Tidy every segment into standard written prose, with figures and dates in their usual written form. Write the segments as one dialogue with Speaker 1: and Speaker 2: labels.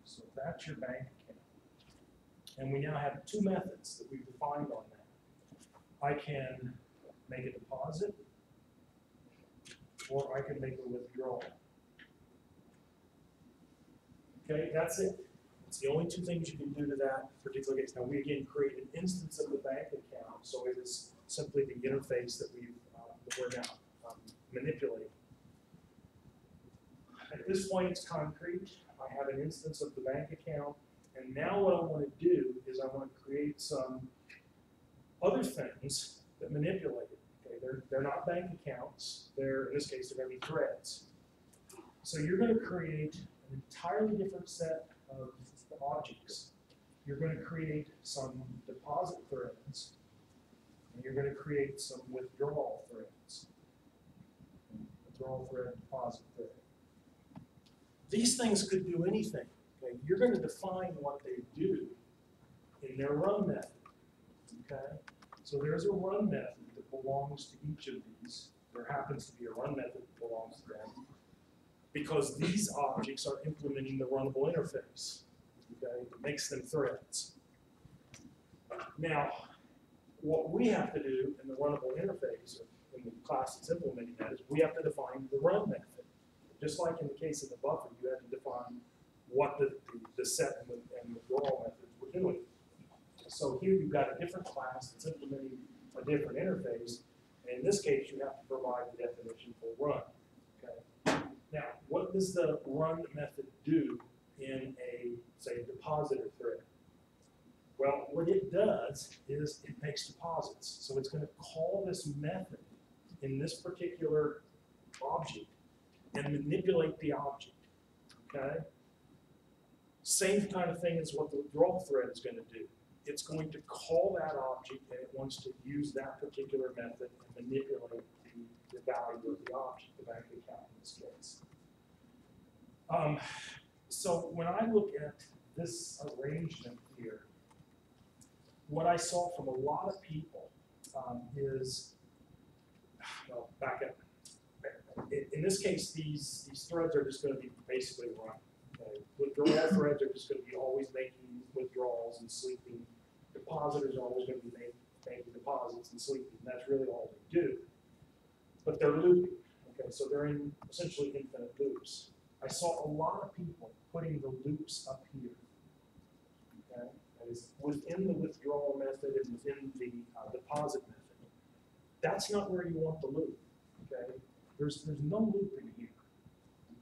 Speaker 1: So that's your bank account. And we now have two methods that we've defined on that. I can make a deposit, or I can make a withdrawal. Okay, that's it. It's the only two things you can do to that particular case. Now, we again create an instance of the bank account, so it is simply the interface that we're now manipulating. At this point, it's concrete. I have an instance of the bank account, and now what I want to do is I want to create some other things that manipulate it. Okay, they're not bank accounts. In this case, they're going to be threads. So you're going to create an entirely different set of objects. You're going to create some deposit threads, and you're going to create some withdrawal threads. Withdrawal thread, deposit thread. These things could do anything. Okay? You're going to define what they do in their run method. Okay? So there's a run method that belongs to each of these. There happens to be a run method that belongs to them, because these objects are implementing the runnable interface. Okay? It makes them threads. Now, what we have to do in the runnable interface, in the class that's implementing that, is we have to define the run method. Just like in the case of the buffer, you have to define what the set and withdrawal methods were doing. So here you've got a different class that's implementing a different interface, and in this case you have to provide the definition for run. Okay. Now, what does the run method do in a, say, depositor thread? Well, what it does is it makes deposits. So it's going to call this method in this particular object and manipulate the object. Okay? Same kind of thing as what the withdrawal thread is going to do. It's going to call that object, and it wants to use that particular method and manipulate the value of the object, the bank account in this case. So when I look at this arrangement here, what I saw from a lot of people is, well, back up. In this case, these threads are just going to be basically run. Okay? Withdrawal threads are just going to be always making withdrawals and sleeping. Depositors are always going to be making deposits and sleeping. That's really all they do. But they're looping. Okay, so they're in essentially infinite loops. I saw a lot of people putting the loops up here. Okay, that is within the withdrawal method and within the deposit method. That's not where you want the loop. Okay. There's no loop in here,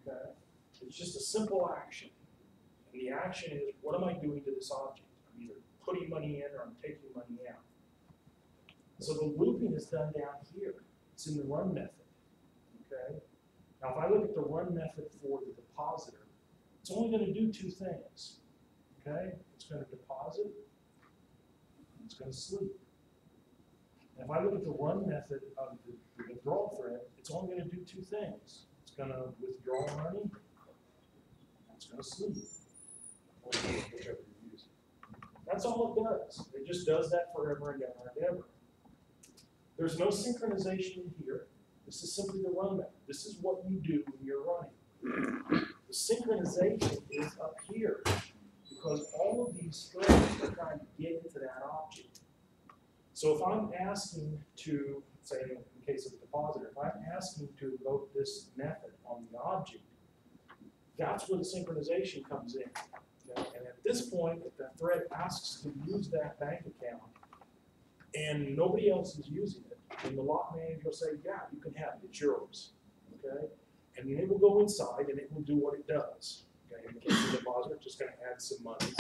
Speaker 1: okay? It's just a simple action. And the action is, what am I doing to this object? I'm either putting money in or I'm taking money out. So the looping is done down here. It's in the run method, okay? Now, if I look at the run method for the depositor, it's only going to do two things, okay? It's going to deposit, and it's going to sleep. And if I look at the run method of the withdrawal thread, it's only going to do two things. It's going to withdraw money, and it's going to sleep. Whichever you're using. That's all it does. It just does that forever and ever and ever. There's no synchronization in here. This is simply the run method. This is what you do when you're running. The synchronization is up here, because all of these threads are trying to get into that object. So if I'm asking to, say in the case of the depositor, if I'm asking to invoke this method on the object, that's where the synchronization comes in. Okay? And at this point, if that thread asks to use that bank account and nobody else is using it, then the lock manager will say, yeah, you can have it, it's yours. Okay? And then it will go inside and it will do what it does. Okay? In the case of the depositor, it's just going to add some money.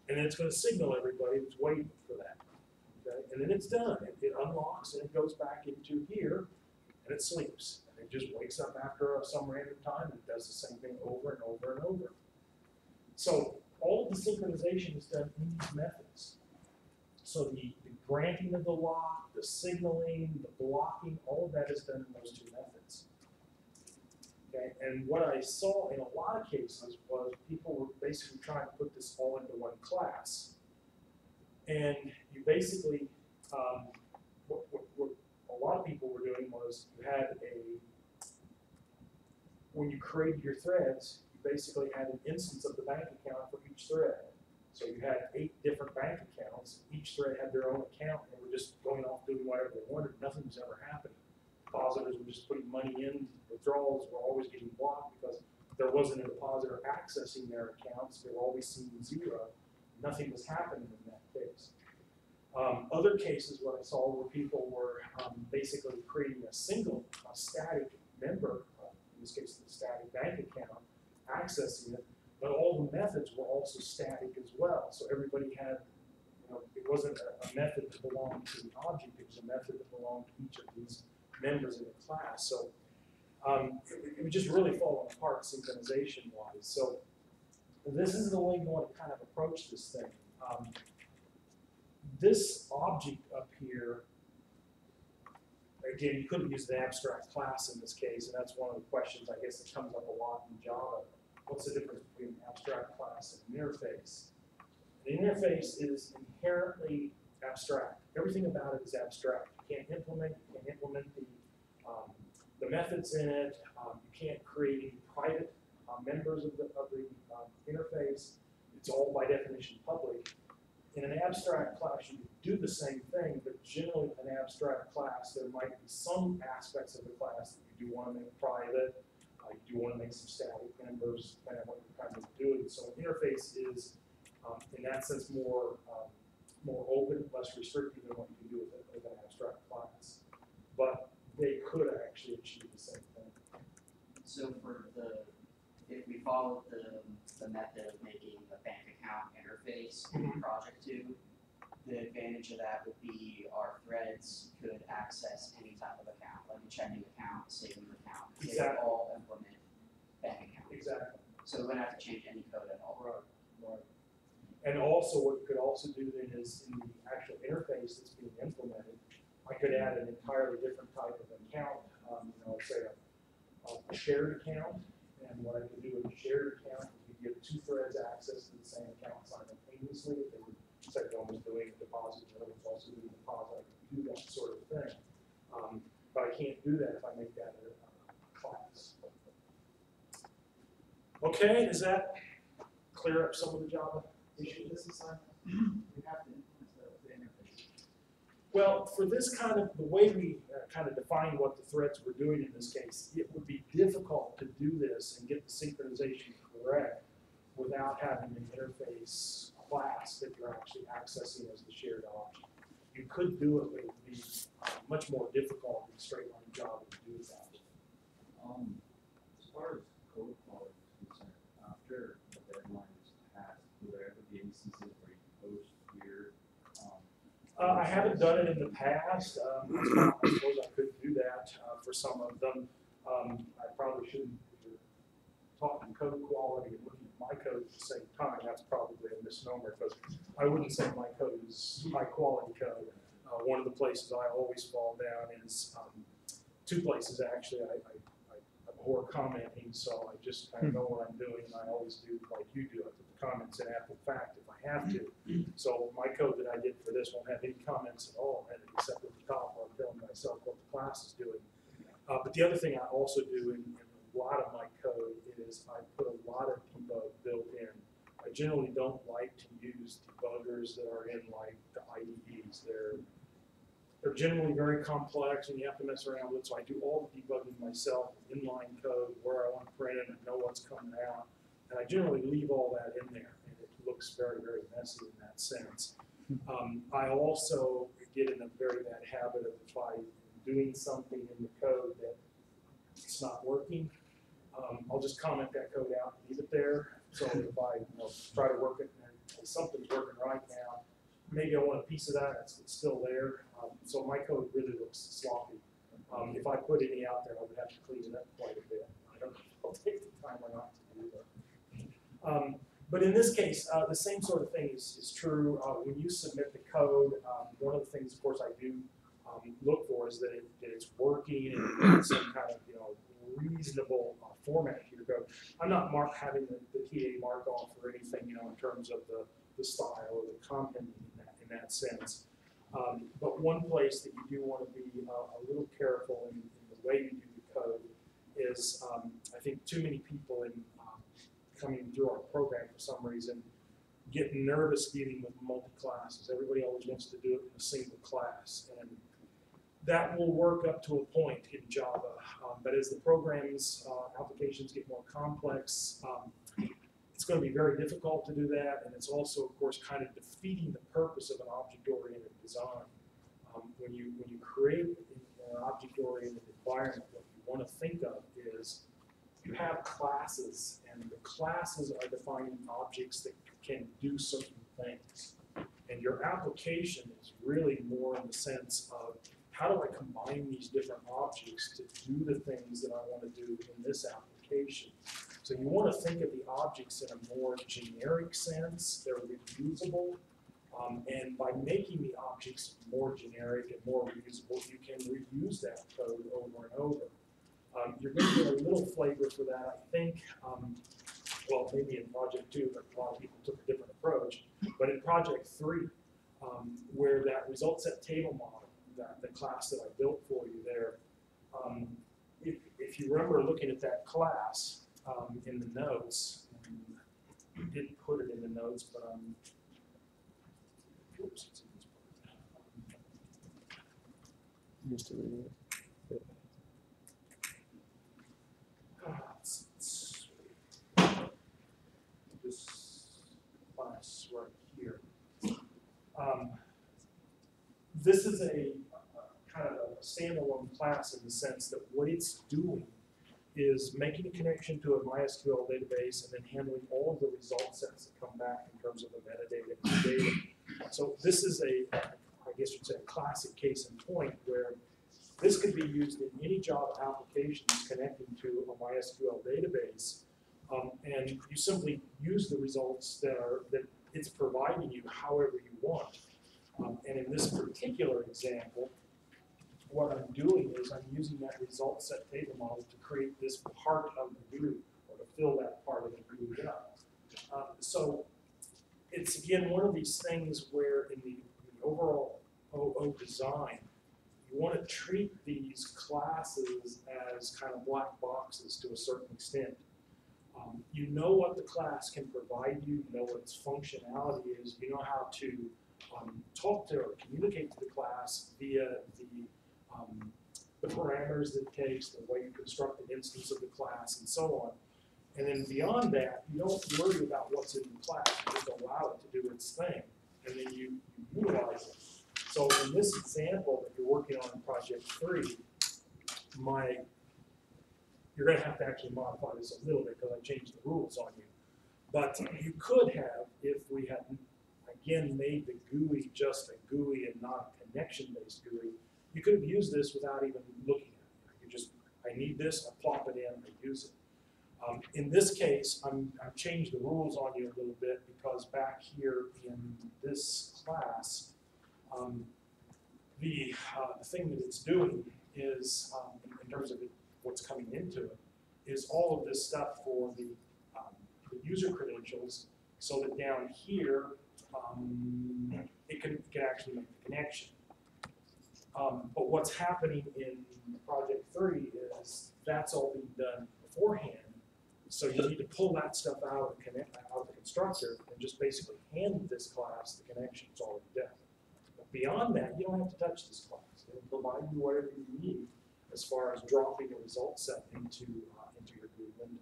Speaker 1: And then it's going to signal everybody who's waiting for that. Okay? And then it's done. It unlocks and it goes back into here and it sleeps. And it just wakes up after some random time and does the same thing over and over and over. So all of the synchronization is done in these methods. So the granting of the lock, the signaling, the blocking, all of that is done in those two methods. Okay? And what I saw in a lot of cases was people were basically trying to put this all into one class. And you basically, what a lot of people were doing was you had when you created your threads, you basically had an instance of the bank account for each thread. So you had 8 different bank accounts. Each thread had their own account, and were just going off doing whatever they wanted. Nothing was ever happening. Depositors were just putting money in. Withdrawals were always getting blocked because there wasn't a depositor accessing their accounts. They were always seeing 0. Nothing was happening in that case. Other cases, what I saw were people were basically creating a single static member, in this case the static bank account, accessing it, but all the methods were also static as well. So everybody had, it wasn't a method that belonged to the object, it was a method that belonged to each of these members in the class. So it was just really falling apart synchronization-wise. So this is the way you want to kind of approach this thing. This object up here, again, you couldn't use the abstract class in this case, and that's one of the questions I guess that comes up a lot in Java. What's the difference between an abstract class and an interface? An interface is inherently abstract. Everything about it is abstract. You can't implement the methods in it. You can't create any private members of the interface. It's all by definition public. In an abstract class, you can do the same thing, but generally in an abstract class, there might be some aspects of the class that you do want to make private. You do want to make some static members, depending on what you're kind of doing. So an interface is, in that sense, more open, less restrictive than what you can do with an abstract class. But they could actually achieve the same thing.
Speaker 2: So if we followed the method of making a bank account interface in project 2, the advantage of that would be our threads could access any type of account, like a checking account, savings account. They would all implement bank accounts.
Speaker 1: Exactly.
Speaker 2: So we wouldn't have to change any code at all.
Speaker 1: Right. And also, what you could also do then is in the actual interface that's being implemented, I could add an entirely different type of account. Say a shared account. And what I could do with a shared account is you give 2 threads access to the same account simultaneously. If they were, say, one was doing a deposit, the other was also doing a deposit, I could do that sort of thing. But I can't do that if I make that a class. Okay, does that clear up some of the Java issues?
Speaker 3: This is we have to implement the interface.
Speaker 1: Well, for this kind of, the way we kind of define what the threads were doing in this case, it would be difficult to do this and get the synchronization correct without having an interface class that you're actually accessing as the shared object. You could do it, but it would be much more difficult in straight line Java to do that.
Speaker 3: As far as code quality is concerned, after the deadline is passed, will there ever be any instances where you can post weird?
Speaker 1: I haven't done it in the past. I suppose I could do that for some of them. I probably shouldn't, if you're talking code quality and looking at my code at the same time, that's probably a misnomer, because I wouldn't say my code is high quality code. One of the places I always fall down is 2 places actually. I abhor commenting, so I just kind of know what I'm doing, and I always do like you do. I put the comments in after the fact if I have to. So my code that I did for this won't have any comments at all in it, except at the top where I'm telling myself what the class is doing. But the other thing I also do in a lot of my code is I put a lot of debug built in. I generally don't like to use debuggers that are in like the IDEs. They're generally very complex and you have to mess around with it. So I do all the debugging myself, inline code, where I want to print it and know what's coming out. And I generally leave all that in there, and it looks very, very messy in that sense. I also get in a very bad habit of if I'm doing something in the code that it's not working, I'll just comment that code out and leave it there. So if I try to work it and something's working right now, maybe I want a piece of that, it's still there. So my code really looks sloppy. If I put any out there, I would have to clean it up quite a bit. I don't know if I'll take the time or not to do that. But in this case, the same sort of thing is true. When you submit the code, one of the things, of course, I do look for is that it's working and it's some kind of reasonable format to your code. I'm not having the TA mark off or anything, in terms of the style or the content in that sense. But one place that you do want to be a little careful in the way you do the code is, I think too many people in coming through our program for some reason get nervous dealing with multi-classes. Everybody always wants to do it in a single class, and that will work up to a point in Java. But as the program's applications get more complex, it's going to be very difficult to do that, and it's also, of course, kind of defeating the purpose of an object-oriented design. When you create an object-oriented environment, what you want to think of is you have classes, and the classes are defining objects that can do certain things. And your application is really more in the sense of how do I combine these different objects to do the things that I want to do in this application. So you want to think of the objects in a more generic sense. They're reusable. And by making the objects more generic and more reusable, you can reuse that code over and over. You're going to get a little flavor for that, I think. Well, maybe in Project 2, but a lot of people took a different approach. But in Project 3, where that result set table model, the class that I built for you there, if you remember looking at that class in the notes, you didn't put it in the notes, but oops, it's in this part.
Speaker 4: Used to reading it.
Speaker 1: This class right here. This is a kind of a standalone class in the sense that what it's doing is making a connection to a MySQL database and then handling all of the result sets that come back in terms of the metadata and the data. So this is I guess you'd say, a classic case in point where this could be used in any Java application connecting to a MySQL database, and you simply use the results that it's providing you however you want. And in this particular example, what I'm doing is I'm using that result set table model to create this part of the GUI, or to fill that part of the GUI up. So it's, again, one of these things where in the overall OO design, you want to treat these classes as kind of black boxes to a certain extent. You know what the class can provide you, you know what its functionality is, you know how to talk to or communicate to the class via the parameters that it takes, the way you construct an instance of the class, and so on. And then beyond that, you don't worry about what's in the class, you just allow it to do its thing, and then you utilize it. So in this example that you're working on in Project 3, you're going to have to actually modify this a little bit because I changed the rules on you. But you could have, if we had, again, made the GUI just a GUI and not a connection-based GUI, you could have used this without even looking at it. You just, I need this, I plop it in, I use it. In this case, I've changed the rules on you a little bit because back here in this class, the thing that it's doing is, in terms of what's coming into it, is all of this stuff for the user credentials, so that down here, it can actually make the connection. But what's happening in Project 3 is that's all being done beforehand. So you need to pull that stuff out of the constructor and just basically hand this class the connection. It's already done. But beyond that, you don't have to touch this class. It'll provide you whatever you need as far as dropping a result set into your GUI window.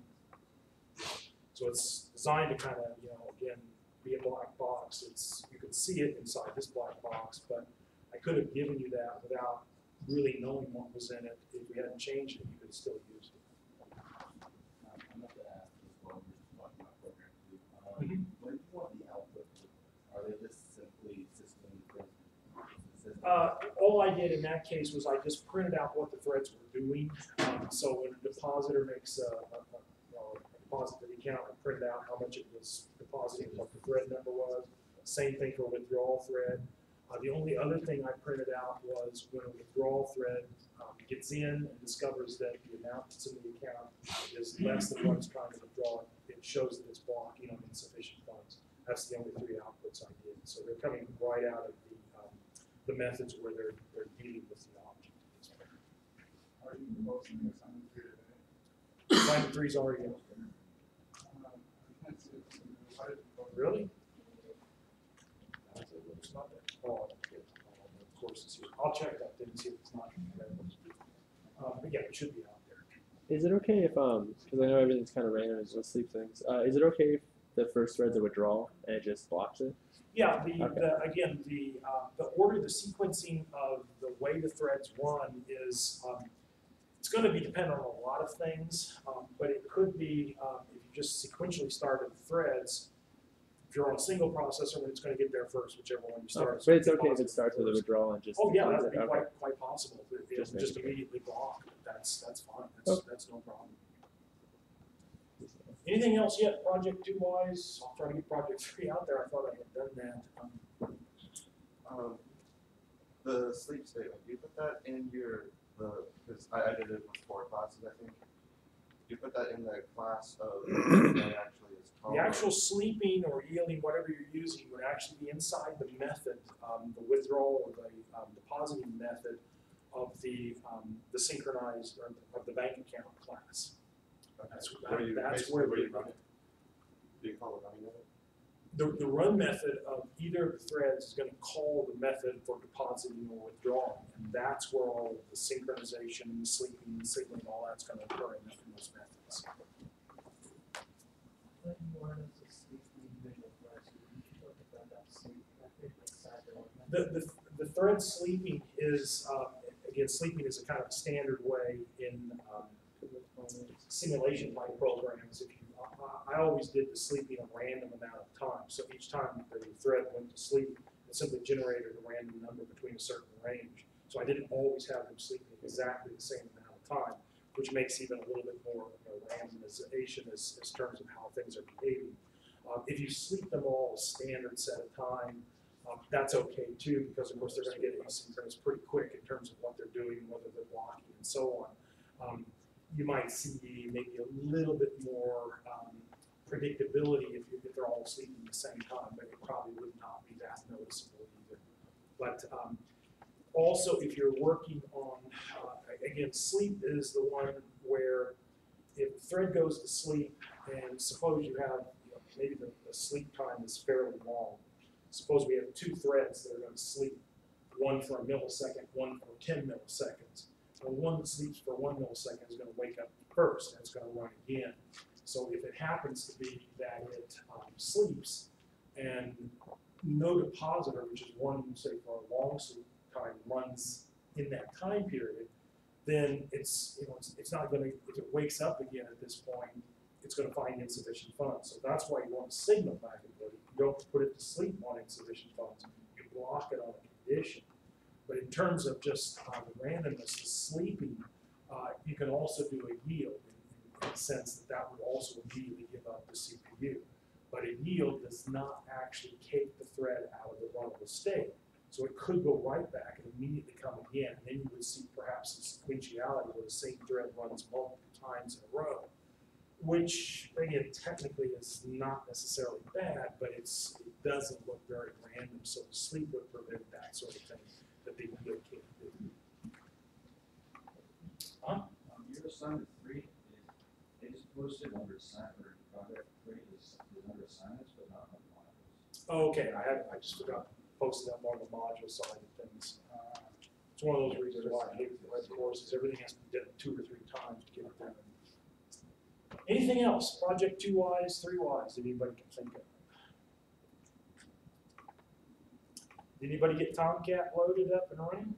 Speaker 1: So it's designed to kind of, again, be a black box. You can see it inside this black box, but I could have given you that without really knowing what was in it. If we hadn't changed it, you could still use it.
Speaker 3: I'm about to ask as well, we're just talking about program 2. When you want the output, are they just simply system?
Speaker 1: All I did in that case was I just printed out what the threads were doing. So when a depositor makes a deposit to the account, I printed out how much it was depositing, what the thread number was. Same thing for a withdrawal thread. The only other thing I printed out was when a withdrawal thread gets in and discovers that the amount that's in the account is less than what it's trying to withdraw, it shows that it's blocking on insufficient funds. That's the only 3 outputs I did. So they're coming right out of the methods where they're dealing with the object.
Speaker 5: Are you proposing assignment 3 today?
Speaker 1: Assignment 3 is already out there. Really? It's not there. Oh, of course it's here. I'll check that then and see if it's not available. But yeah, it should be out there.
Speaker 4: Is it okay if because I know everything's kind of random as with sleep things. Is it okay if the first thread's a withdrawal and it just blocks it?
Speaker 1: Yeah,
Speaker 4: Okay.
Speaker 1: the order, the sequencing of the way the threads run is, it's going to be dependent on a lot of things, but it could be, if you just sequentially started the threads, if you're on a single processor, then it's going to get there first, whichever one you start.
Speaker 4: Okay. But it's okay if it starts with a withdrawal and just.
Speaker 1: Oh yeah,
Speaker 4: leaves
Speaker 1: that'd
Speaker 4: it?
Speaker 1: be
Speaker 4: Okay.
Speaker 1: quite possible. It
Speaker 4: Just
Speaker 1: will just
Speaker 4: making sure.
Speaker 1: immediately block. That's fine.
Speaker 4: Okay.
Speaker 1: That's no problem. Anything else yet, project 2-wise? I'll try to get project 3 out there. I thought I had done that.
Speaker 6: The sleep statement, do you put that in because I did it with 4 classes, I think. Do you put that in the class of what it actually is called?
Speaker 1: The actual sleeping or yielding, whatever you're using, would actually be inside the method, the withdrawal or the depositing method of the synchronized or of the bank account class. That's where
Speaker 6: where you
Speaker 1: the,
Speaker 6: run it? Do you call it running of it?
Speaker 1: the run method of either of the threads is going to call the method for depositing or withdrawing, and that's where all of the synchronization, the sleeping, the signaling, all that's going to occur in those methods. The thread sleeping is, again, sleeping is a kind of a standard way in simulation type programs. If you, I always did the sleeping a random amount of time. So each time the thread went to sleep, it simply generated a random number between a certain range. So I didn't always have them sleeping exactly the same amount of time, which makes even a little bit more randomization as terms of how things are behaving. If you sleep them all a standard set of time, that's okay too, because of course they're going to get asynchronous pretty quick in terms of what they're doing, whether they're blocking and so on. You might see maybe a little bit more predictability if they're all sleeping at the same time, but it probably would not be that noticeable either. But also, if you're working on, again, sleep is the one where if the thread goes to sleep, and suppose you have, maybe the sleep time is fairly long. Suppose we have 2 threads that are going to sleep, one for a millisecond, one for 10 milliseconds. And one that sleeps for 1 millisecond is going to wake up first, and it's going to run again. So if it happens to be that it sleeps and no depositor, which is one, say, for a long sleep time, runs in that time period, then it's not going to, if it wakes up again at this point, it's going to find insufficient funds. So that's why you want to signal back and forth. You don't put it to sleep on insufficient funds. You block it on a condition. But in terms of just the randomness, the sleeping, you can also do a yield in the sense that that would also immediately give up the CPU. But a yield does not actually take the thread out of the runnable state. So it could go right back and immediately come again, and then you would see perhaps a sequentiality where the same thread runs multiple times in a row, which, again, technically is not necessarily bad, but it doesn't look very random, so the sleep would prevent that sort of thing that the yield can't do.
Speaker 3: Your assignment 3 is posted under project 3 is under assignments, but not under modules.
Speaker 1: Okay, I just forgot to post that on the module side of things. It's one of those reasons why I hate the red courses. Everything has to be done 2 or 3 times to get it done. Anything else? Project 2-wise, 3-wise that anybody can think of? Did anybody get Tomcat loaded up and running?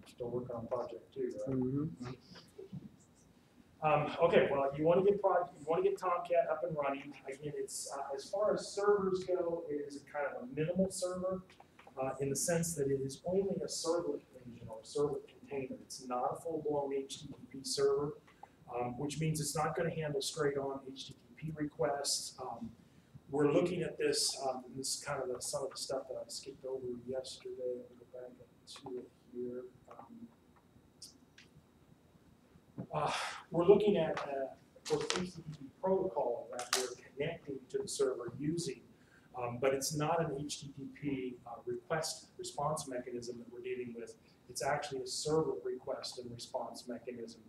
Speaker 1: Still working on project 2, right?
Speaker 4: Mm-hmm.
Speaker 1: Okay, well, you want to get Tomcat up and running. Again, it's as far as servers go, it is a kind of a minimal server in the sense that it is only a servlet engine or a servlet container. It's not a full-blown HTTP server, which means it's not going to handle straight-on HTTP requests. We're looking at this. This is kind of some of the stuff that I skipped over yesterday. I'll go back to it here. We're looking at for the HTTP protocol that we're connecting to the server using, but it's not an HTTP request response mechanism that we're dealing with. It's actually a server request and response mechanism.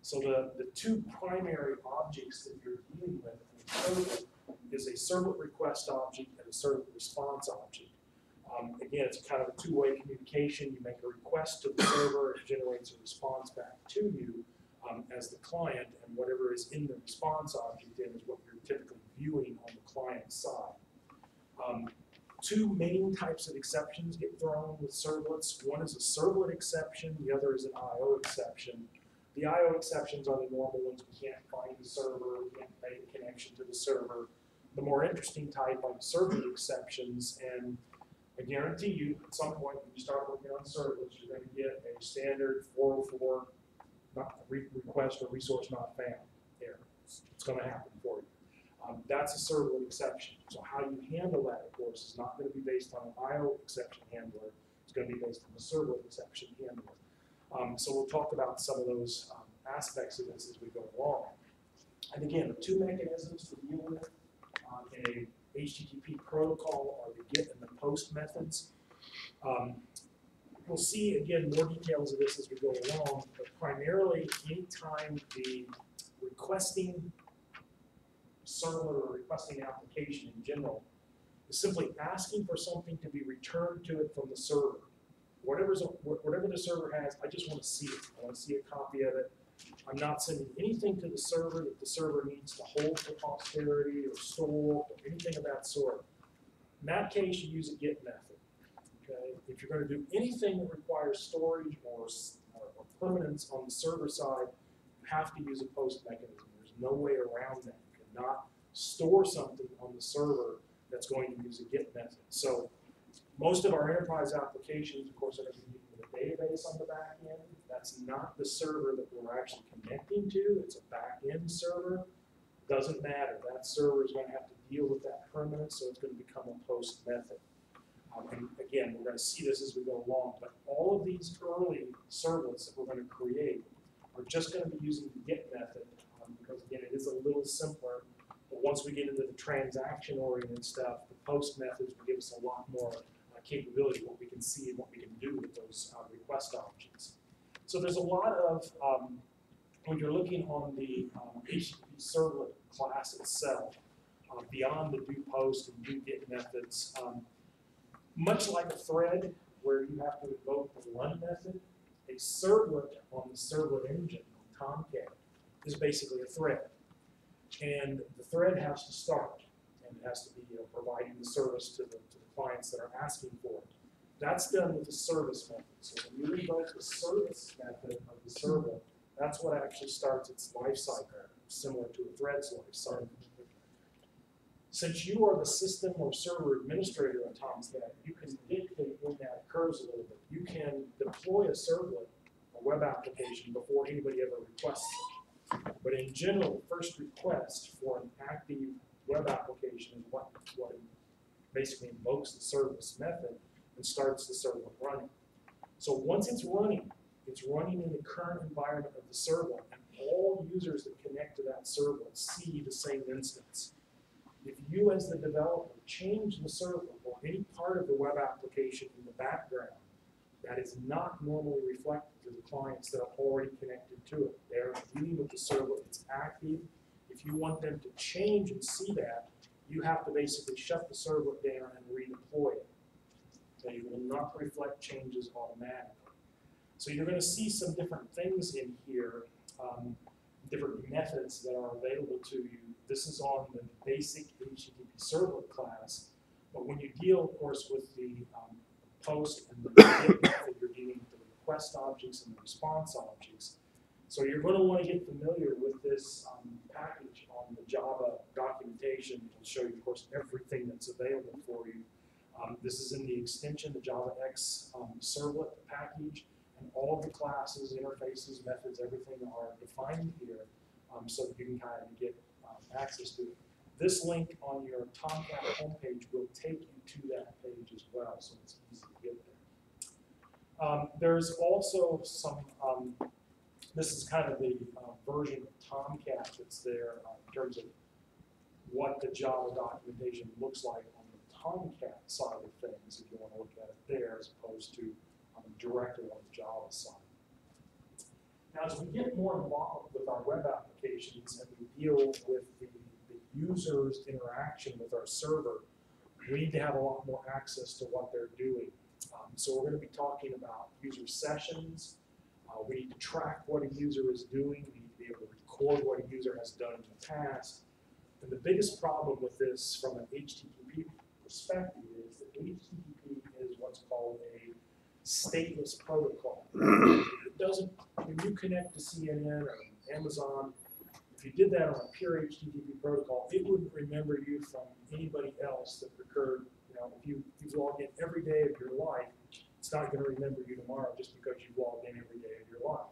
Speaker 1: So the 2 primary objects that you're dealing with in the server is a servlet request object and a servlet response object. Again, it's kind of a two-way communication. You make a request to the server, it generates a response back to you as the client, and whatever is in the response object then is what you're typically viewing on the client side. Two main types of exceptions get thrown with servlets. One is a servlet exception, the other is an I/O exception. The I/O exceptions are the normal ones. We can't find the server, we can't make a connection to the server. The more interesting type are the servlet exceptions, and I guarantee you, at some point when you start working on servlets, you're going to get a standard 404 request or resource not found error. It's going to happen for you. That's a servlet exception. So how you handle that, of course, is not going to be based on an I/O exception handler. It's going to be based on a servlet exception handler. So we'll talk about some of those aspects of this as we go along. And again, the two mechanisms to deal with in a HTTP protocol are the GET and the POST methods. We'll see, again, more details of this as we go along, but primarily anytime the requesting server or requesting application in general is simply asking for something to be returned to it from the server. Whatever the server has, I just want to see it. I want to see a copy of it. I'm not sending anything to the server that the server needs to hold for posterity or store or anything of that sort. In that case, you use a GET method. Okay? If you're going to do anything that requires storage or permanence on the server side, you have to use a POST mechanism. There's no way around that. You cannot store something on the server that's going to use a GET method. So most of our enterprise applications, of course, are going to be using a database on the back end. That's not the server that we're actually connecting to. It's a back end server. Doesn't matter. That server is going to have to deal with that permanence, so it's going to become a POST method. And again, we're going to see this as we go along, but all of these early servlets that we're going to create are just going to be using the GET method because, again, it is a little simpler. But once we get into the transaction-oriented stuff, the POST methods will give us a lot more capability, what we can see and what we can do with those request objects. So there's a lot of, when you're looking on the HTTP servlet class itself, beyond the do post and do get methods, much like a thread where you have to invoke the run method, a servlet on the servlet engine, on Tomcat, is basically a thread. And the thread has to start, and it has to be providing the service to the clients that are asking for it. That's done with the service method. So when you invoke the service method of the servlet, that's what actually starts its life cycle, similar to a thread's life cycle. Since you are the system or server administrator on Tomcat, you can dictate when that occurs a little bit. You can deploy a servlet, a web application, before anybody ever requests it. But in general, the first request for an active web application is what basically invokes the service method and starts the servlet running. So once it's running in the current environment of the servlet, and all users that connect to that servlet see the same instance. If you as the developer change the servlet or any part of the web application in the background, that is not normally reflected to the clients that are already connected to it. They're dealing with the servlet, it's active. If you want them to change and see that, you have to basically shut the servlet down and redeploy it. They will not reflect changes automatically. So you're going to see some different things in here, different methods that are available to you. This is on the basic HTTP servlet class, but when you deal, of course, with the post and the get method, you're dealing with the request objects and the response objects. So you're going to want to get familiar with this package on the Java documentation. It'll show you, of course, everything that's available for you. This is in the extension, the JavaX servlet package, and all of the classes, interfaces, methods, everything are defined here so that you can kind of get access to it. This link on your Tomcat homepage will take you to that page as well, so it's easy to get there. There's also some, this is kind of the version of Tomcat that's there in terms of what the Java documentation looks like on the Tomcat side of things, if you want to look at it there, as opposed to directly on the Java side. Now, as we get more involved with our web applications and we deal with the user's interaction with our server, we need to have a lot more access to what they're doing. So we're going to be talking about user sessions. We need to track what a user is doing. We need to be able to record what a user has done in the past. And the biggest problem with this from an HTTP perspective is that HTTP is what's called a stateless protocol. It doesn't, when you connect to CNN or Amazon, if you did that on a pure HTTP protocol, it wouldn't remember you from anybody else that occurred. You know, if you log in every day of your life, it's not going to remember you tomorrow just because you logged in every day of your life.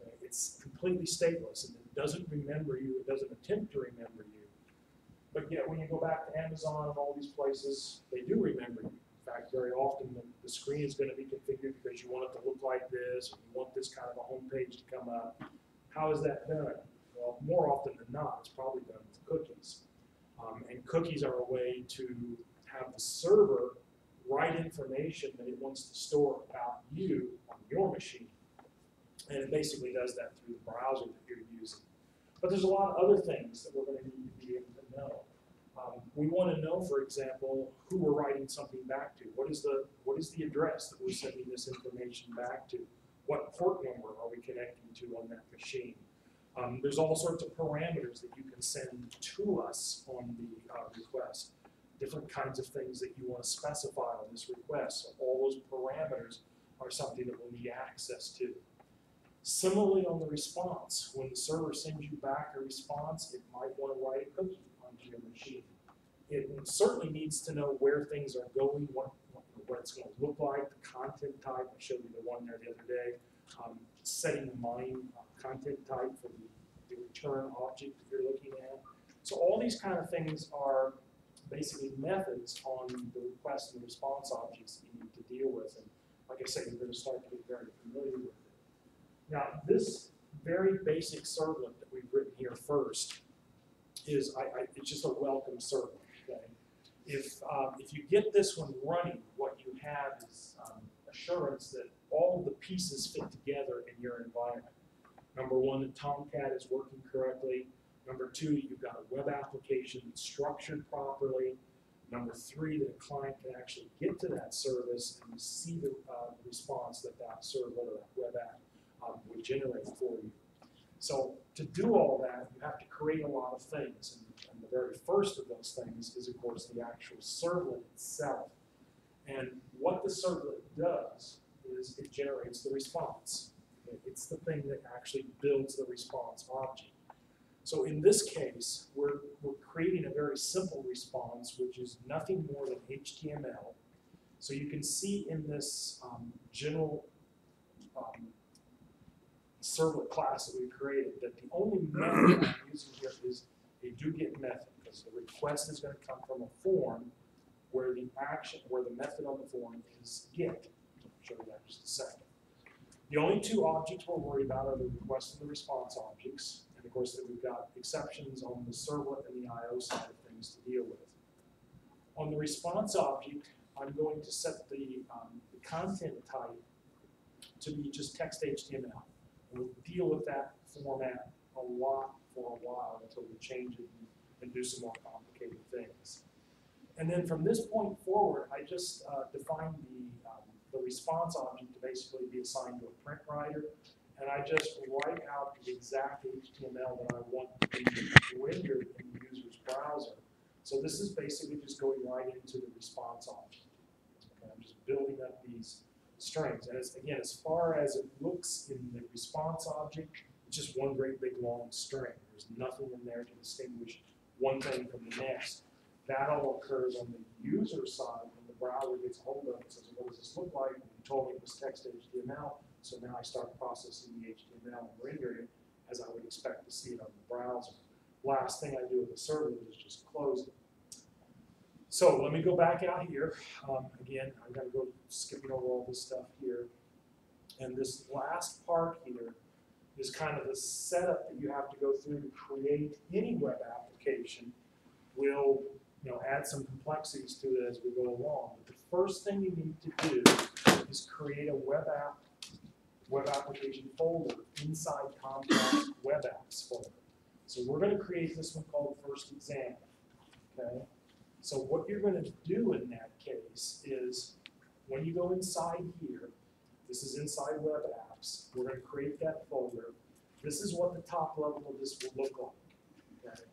Speaker 1: Okay? It's completely stateless, and it doesn't remember you. It doesn't attempt to remember you. But yet, when you go back to Amazon and all these places, they do remember you. In fact, very often the screen is going to be configured because you want it to look like this, or you want this kind of a home page to come up. How is that done? Well, more often than not, it's probably done with cookies. And cookies are a way to have the server write information that it wants to store about you on your machine. And it basically does that through the browser that you're using. But there's a lot of other things that we're going to need to be able to know. We want to know, for example, who we're writing something back to. What is the address that we're sending this information back to? What port number are we connecting to on that machine? There's all sorts of parameters that you can send to us on the request. Different kinds of things that you want to specify on this request. So all those parameters are something that we'll need access to. Similarly on the response, when the server sends you back a response, it might want to write a cookie onto your machine. It certainly needs to know where things are going, what it's going to look like, the content type. I showed you the one there the other day. Setting the MIME content type for the return object that you're looking at. So all these kind of things are basically methods on the request and response objects that you need to deal with. And like I said, you're going to start to get very familiar with it. Now, this very basic servlet that we've written here first is it's just a welcome servlet. Okay? If you get this one running, what you have is assurance that all the pieces fit together in your environment. Number one, that Tomcat is working correctly. Number two, you've got a web application that's structured properly. Number three, that a client can actually get to that service and see the response that that servlet or that web app would generate for you. So to do all that, you have to create a lot of things. And the very first of those things is, of course, the actual servlet itself. And what the servlet does is it generates the response. Okay? It's the thing that actually builds the response object. So in this case, we're creating a very simple response, which is nothing more than HTML. So you can see in this general servlet class that we created that the only method I'm using here is a doGet method, because the request is going to come from a form where the method on the form is get. I'll show you that in just a second. The only two objects we're worried about are the request and the response objects. And of course, that we've got exceptions on the servlet and the I/O side of things to deal with. On the response object, I'm going to set the content type to be just text HTML. And we'll deal with that format a lot for a while until we change it and do some more complicated things. And then from this point forward, I just define the response object to basically be assigned to a print writer. And I just write out the exact HTML that I want to be rendered in the user's browser. So this is basically just going right into the response object. Okay, I'm just building up these strings. And again, as far as it looks in the response object, it's just one great big long string. There's nothing in there to distinguish one thing from the next. That all occurs on the user side when the browser gets a hold of it and says, what does this look like? And you told me it was text HTML. So now I start processing the HTML and rendering it as I would expect to see it on the browser. Last thing I do with the servlet is just close it. So let me go back out here. Again, I'm going to go skipping over all this stuff here. And this last part here is kind of the setup that you have to go through to create any web application. We'll add some complexities to it as we go along. But the first thing you need to do is create a web application folder inside Tomcat's web apps folder. So we're going to create this one called first example. Okay. So what you're going to do in that case is when you go inside here, this is inside web apps. We're going to create that folder. This is what the top level of this will look like. Okay.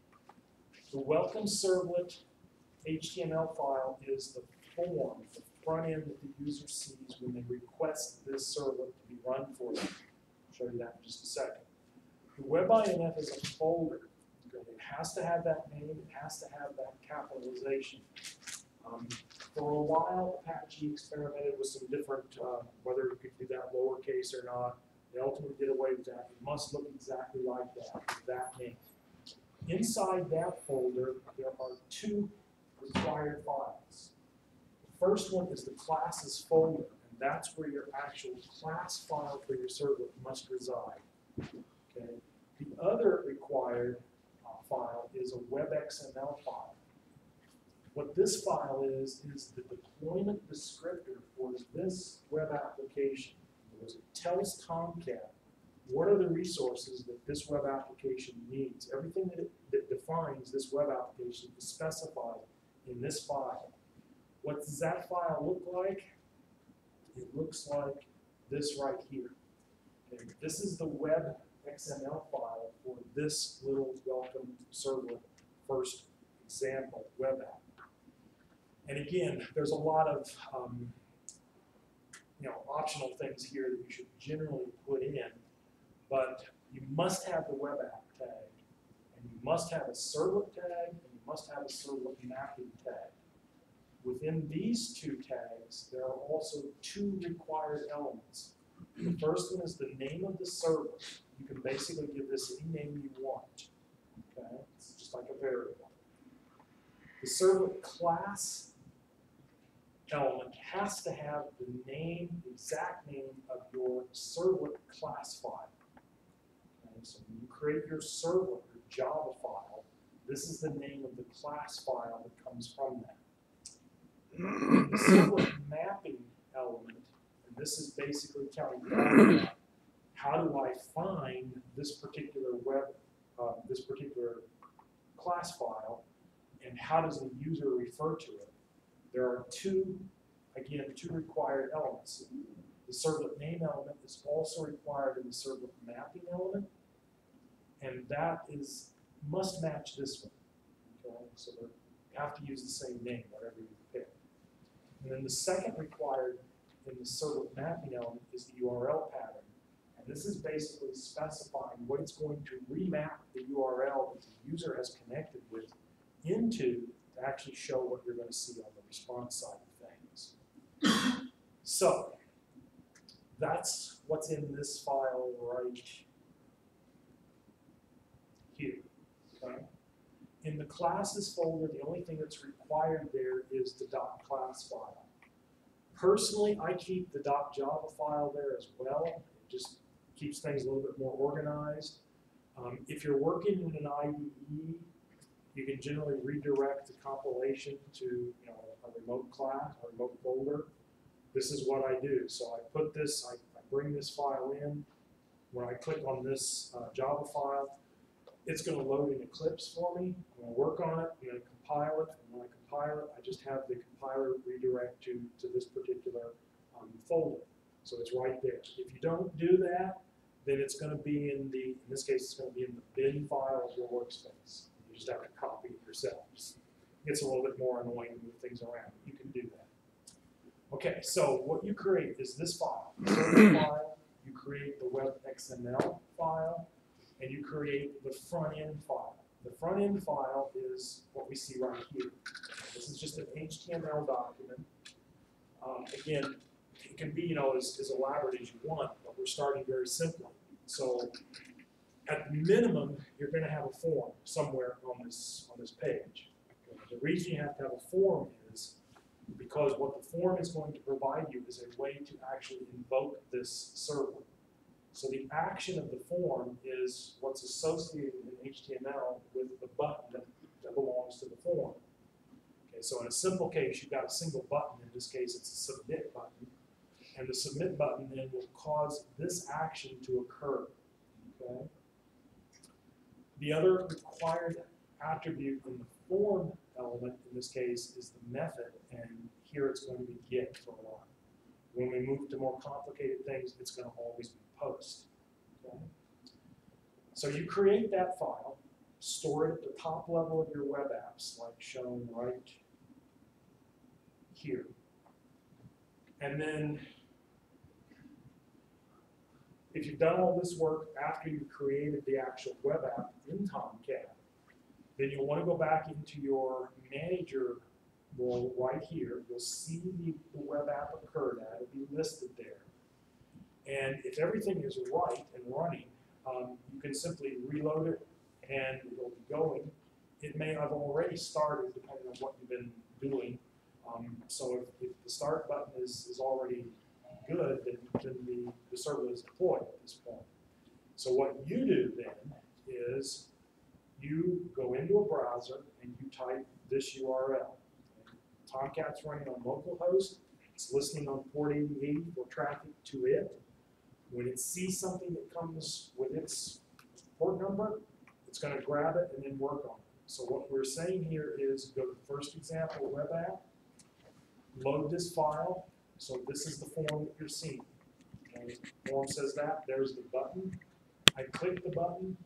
Speaker 1: The welcome servlet HTML file is the form, the front end that the user sees when they request this servlet to be run for them. I'll show you that in just a second. The WebINF is a folder. Okay. It has to have that name. It has to have that capitalization. For a while, Apache experimented with some different, whether you could do that lowercase or not. They ultimately did away with that. It must look exactly like that, with that name. Inside that folder, there are two required files. The first one is the classes folder, and that's where your actual class file for your servlet must reside. Okay. The other required file is a WebXML file. What this file is the deployment descriptor for this web application. It tells Tomcat what are the resources that this web application needs. Everything that defines this web application is specified in this file. What does that file look like? It looks like this right here. Okay. This is the web XML file for this little welcome servlet first example web app. And again, there's a lot of optional things here that you should generally put in, but you must have the web app tag, and you must have a servlet tag, and you must have a servlet mapping tag. Within these two tags, there are also two required elements. The first one is the name of the servlet. You can basically give this any name you want. Okay, it's just like a variable. The servlet class element has to have the name, the exact name of your servlet class file. Okay, so when you create your servlet, your Java file, this is the name of the class file that comes from that. The servlet mapping element, and this is basically telling you how do I find this particular this particular class file, and how does the user refer to it? There are two required elements. The servlet name element is also required in the servlet mapping element, and that must match this one. Okay, so you have to use the same name, whatever you pick. And then the second required in the servlet mapping element is the URL pattern. And this is basically specifying what it's going to remap the URL that the user has connected with into to actually show what you're going to see on the response side of things. So that's what's in this file right here. Okay? In the classes folder, the only thing that's required there is the .class file. Personally, I keep the .java file there as well. It just keeps things a little bit more organized. If you're working in an IDE, you can generally redirect the compilation to a remote class, a remote folder. This is what I do. So I put this, I bring this file in. When I click on this Java file, it's going to load in Eclipse for me. I'm going to work on it. I'm going to compile it. And when I compile it, I just have the compiler redirect to this particular folder. So it's right there. If you don't do that, then it's going to be in this case, it's going to be in the bin file of your workspace. You just have to copy it yourself. It gets a little bit more annoying to move things around. You can do that. Okay, so what you create is this file. You create the web XML file, and you create the front end file. The front end file is what we see right here. This is just an HTML document. Again, it can be as elaborate as you want, but we're starting very simply. So at minimum, you're going to have a form somewhere on this page. Okay. The reason you have to have a form is because what the form is going to provide you is a way to actually invoke this servlet. So the action of the form is what's associated in HTML with the button that belongs to the form. Okay, so in a simple case, you've got a single button. In this case, it's a submit button. And the submit button then will cause this action to occur. Okay? The other required attribute in the form element, in this case, is the method, and here it's going to be get for a while. When we move to more complicated things, it's going to always be post. Okay? So you create that file, store it at the top level of your web apps, like shown right here. And then, if you've done all this work after you've created the actual web app in Tomcat, then you'll want to go back into your manager role right here. You'll see the web app occurred at, it'll be listed there. And if everything is right and running, you can simply reload it and it'll be going. It may have already started depending on what you've been doing. So if the start button is already good, then the server is deployed at this point. So what you do then is you go into a browser and you type this URL. Tomcat's running on localhost. It's listening on port 8080 for traffic to it. When it sees something that comes with its port number, it's going to grab it and then work on it. So what we're saying here is go to the first example web app, load this file. So this is the form that you're seeing. Okay. Form says that. There's the button. I click the button.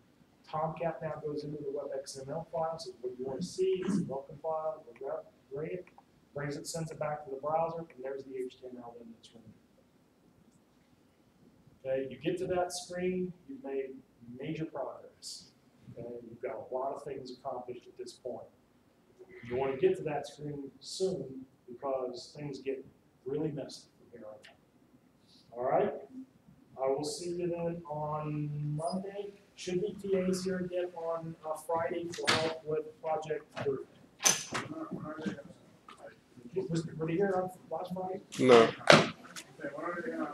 Speaker 1: Tomcat now goes into the web XML file. Says what you want to see. It's a welcome file. We'll grade it. Brings it, sends it back to the browser, and there's the HTML then that's running. Okay. You get to that screen. You've made major progress. Okay. You've got a lot of things accomplished at this point. You want to get to that screen soon because things get really messy from here on out. All right? I will see you then on Monday. Should be TAs here again on Friday to help with Project 3. Were they here on last Friday?
Speaker 5: No.
Speaker 3: Okay, when are they gonna